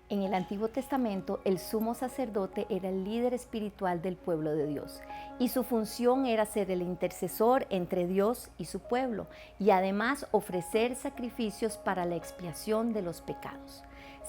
En el Antiguo Testamento, el sumo sacerdote era el líder espiritual del pueblo de Dios y su función era ser el intercesor entre Dios y su pueblo y además ofrecer sacrificios para la expiación de los pecados.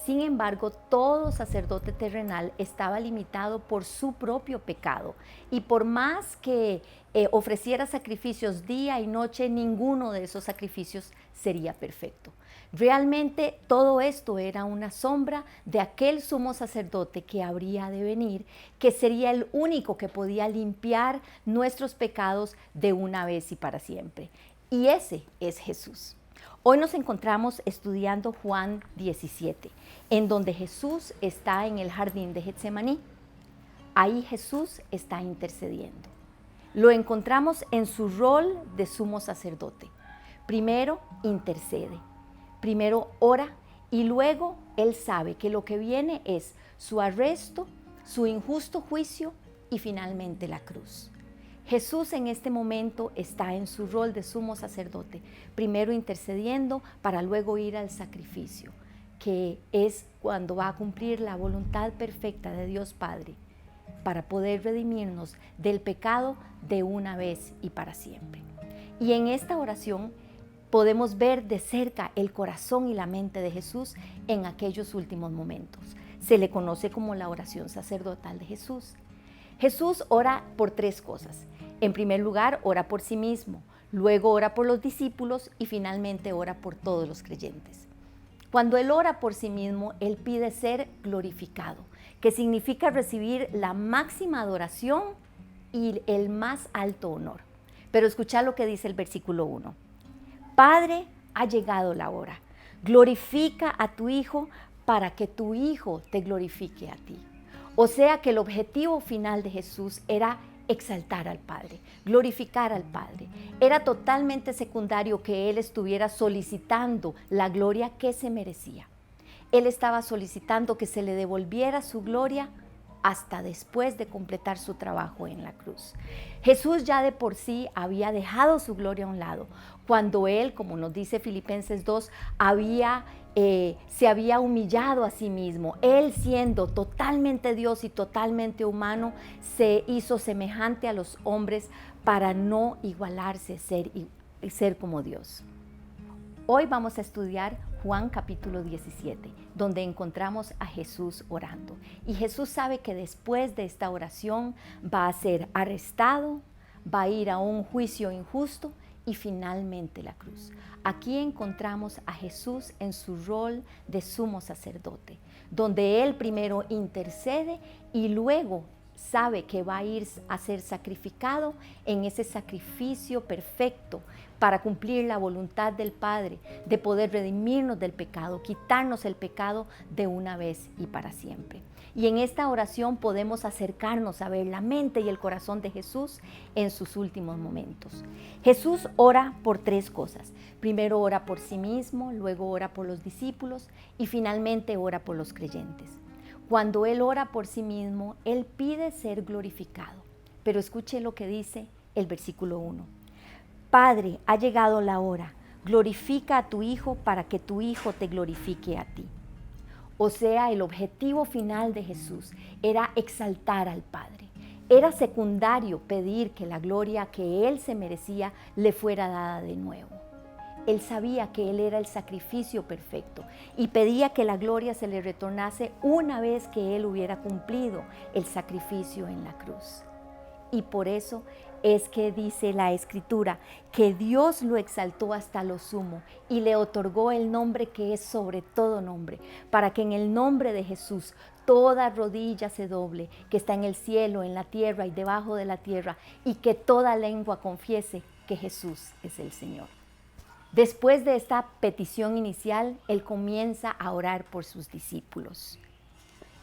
Sin embargo, todo sacerdote terrenal estaba limitado por su propio pecado y por más que ofreciera sacrificios día y noche, ninguno de esos sacrificios sería perfecto. Realmente todo esto era una sombra de aquel sumo sacerdote que habría de venir, que sería el único que podía limpiar nuestros pecados de una vez y para siempre. Y ese es Jesús. Hoy nos encontramos estudiando Juan 17, en donde Jesús está en el jardín de Getsemaní. Ahí Jesús está intercediendo. Lo encontramos en su rol de sumo sacerdote. Primero intercede, primero ora y luego él sabe que lo que viene es su arresto, su injusto juicio y finalmente la cruz. Jesús en este momento está en su rol de sumo sacerdote, primero intercediendo para luego ir al sacrificio, que es cuando va a cumplir la voluntad perfecta de Dios Padre para poder redimirnos del pecado de una vez y para siempre. Y en esta oración podemos ver de cerca el corazón y la mente de Jesús en aquellos últimos momentos. Se le conoce como la oración sacerdotal de Jesús. Jesús ora por tres cosas. En primer lugar, ora por sí mismo, luego ora por los discípulos y finalmente ora por todos los creyentes. Cuando Él ora por sí mismo, Él pide ser glorificado, que significa recibir la máxima adoración y el más alto honor. Pero escucha lo que dice el versículo 1. Padre, ha llegado la hora. Glorifica a tu Hijo para que tu Hijo te glorifique a ti. O sea que el objetivo final de Jesús era exaltar al Padre, glorificar al Padre. Era totalmente secundario que Él estuviera solicitando la gloria que se merecía. Él estaba solicitando que se le devolviera su gloria hasta después de completar su trabajo en la cruz. Jesús ya de por sí había dejado su gloria a un lado, cuando Él, como nos dice Filipenses 2, se había humillado a sí mismo. Él, siendo totalmente Dios y totalmente humano, se hizo semejante a los hombres para no igualarse, ser como Dios. Hoy vamos a estudiar Juan capítulo 17, donde encontramos a Jesús orando. Y Jesús sabe que después de esta oración va a ser arrestado, va a ir a un juicio injusto y finalmente la cruz. Aquí encontramos a Jesús en su rol de sumo sacerdote, donde Él primero intercede y luego sabe que va a ir a ser sacrificado en ese sacrificio perfecto para cumplir la voluntad del Padre, de poder redimirnos del pecado, quitarnos el pecado de una vez y para siempre. Y en esta oración podemos acercarnos a ver la mente y el corazón de Jesús en sus últimos momentos. Jesús ora por tres cosas. Primero ora por sí mismo, luego ora por los discípulos y finalmente ora por los creyentes. Cuando Él ora por sí mismo, Él pide ser glorificado. Pero escuche lo que dice el versículo 1. Padre, ha llegado la hora. Glorifica a tu Hijo para que tu Hijo te glorifique a ti. O sea, el objetivo final de Jesús era exaltar al Padre. Era secundario pedir que la gloria que Él se merecía le fuera dada de nuevo. Él sabía que Él era el sacrificio perfecto y pedía que la gloria se le retornase una vez que Él hubiera cumplido el sacrificio en la cruz. Y por eso es que dice la Escritura que Dios lo exaltó hasta lo sumo y le otorgó el nombre que es sobre todo nombre, para que en el nombre de Jesús toda rodilla se doble, que está en el cielo, en la tierra y debajo de la tierra, y que toda lengua confiese que Jesús es el Señor. Después de esta petición inicial, Él comienza a orar por sus discípulos.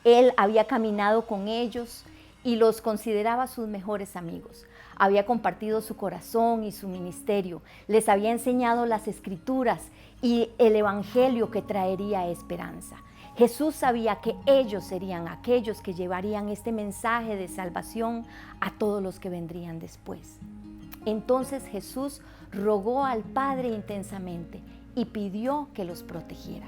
Él había caminado con ellos y los consideraba sus mejores amigos. Había compartido su corazón y su ministerio. Les había enseñado las Escrituras y el Evangelio que traería esperanza. Jesús sabía que ellos serían aquellos que llevarían este mensaje de salvación a todos los que vendrían después. Entonces Jesús rogó al Padre intensamente y pidió que los protegiera.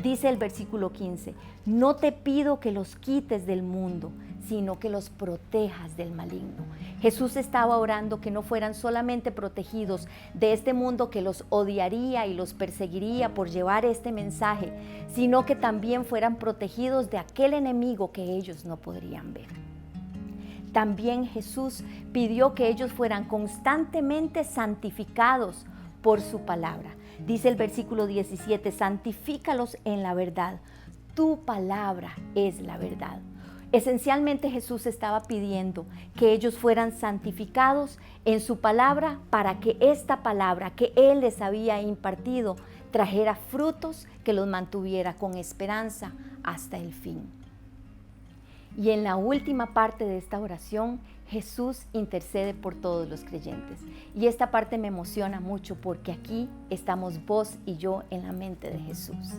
Dice el versículo 15, no te pido que los quites del mundo, sino que los protejas del maligno. Jesús estaba orando que no fueran solamente protegidos de este mundo que los odiaría y los perseguiría por llevar este mensaje, sino que también fueran protegidos de aquel enemigo que ellos no podrían ver. También Jesús pidió que ellos fueran constantemente santificados por su palabra. Dice el versículo 17, santifícalos en la verdad. Tu palabra es la verdad. Esencialmente Jesús estaba pidiendo que ellos fueran santificados en su palabra para que esta palabra que Él les había impartido trajera frutos que los mantuviera con esperanza hasta el fin. Y en la última parte de esta oración, Jesús intercede por todos los creyentes. Y esta parte me emociona mucho porque aquí estamos vos y yo en la mente de Jesús.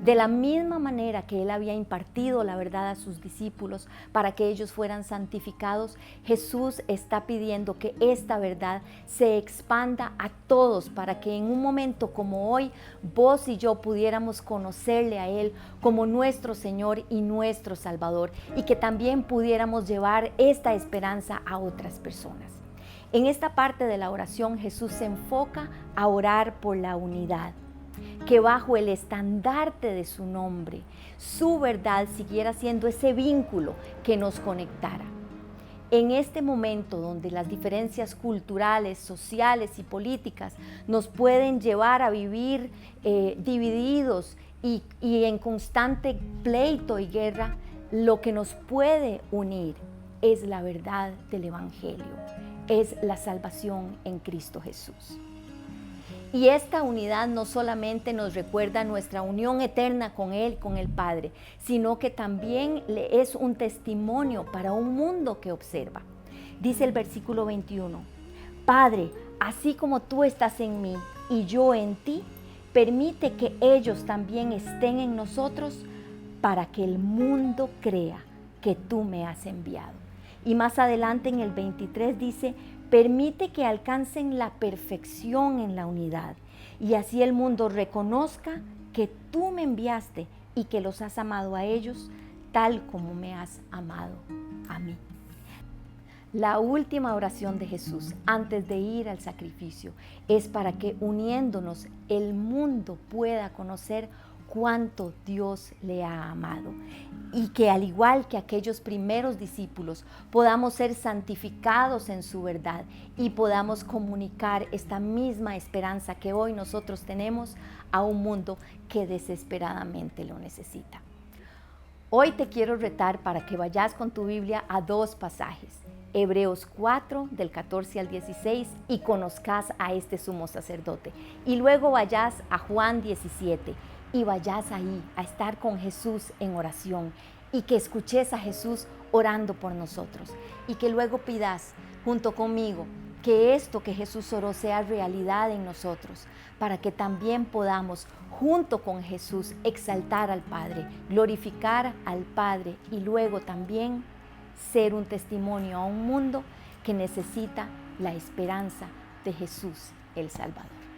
De la misma manera que Él había impartido la verdad a sus discípulos para que ellos fueran santificados, Jesús está pidiendo que esta verdad se expanda a todos para que en un momento como hoy, vos y yo pudiéramos conocerle a Él como nuestro Señor y nuestro Salvador y que también pudiéramos llevar esta esperanza a otras personas. En esta parte de la oración, Jesús se enfoca a orar por la unidad, que bajo el estandarte de su nombre, su verdad siguiera siendo ese vínculo que nos conectara. En este momento donde las diferencias culturales, sociales y políticas nos pueden llevar a vivir divididos y en constante pleito y guerra, lo que nos puede unir es la verdad del Evangelio, es la salvación en Cristo Jesús. Y esta unidad no solamente nos recuerda nuestra unión eterna con Él, con el Padre, sino que también es un testimonio para un mundo que observa. Dice el versículo 21, Padre, así como tú estás en mí y yo en ti, permite que ellos también estén en nosotros para que el mundo crea que tú me has enviado. Y más adelante en el 23 dice, permite que alcancen la perfección en la unidad y así el mundo reconozca que tú me enviaste y que los has amado a ellos tal como me has amado a mí. La última oración de Jesús antes de ir al sacrificio es para que uniéndonos el mundo pueda conocer cuánto Dios le ha amado y que al igual que aquellos primeros discípulos podamos ser santificados en su verdad y podamos comunicar esta misma esperanza que hoy nosotros tenemos a un mundo que desesperadamente lo necesita. Hoy te quiero retar para que vayas con tu Biblia a dos pasajes, Hebreos 4 del 14 al 16 y conozcas a este sumo sacerdote y luego vayas a Juan 17 y vayas ahí a estar con Jesús en oración y que escuches a Jesús orando por nosotros y que luego pidas junto conmigo que esto que Jesús oró sea realidad en nosotros para que también podamos junto con Jesús exaltar al Padre, glorificar al Padre y luego también ser un testimonio a un mundo que necesita la esperanza de Jesús el Salvador.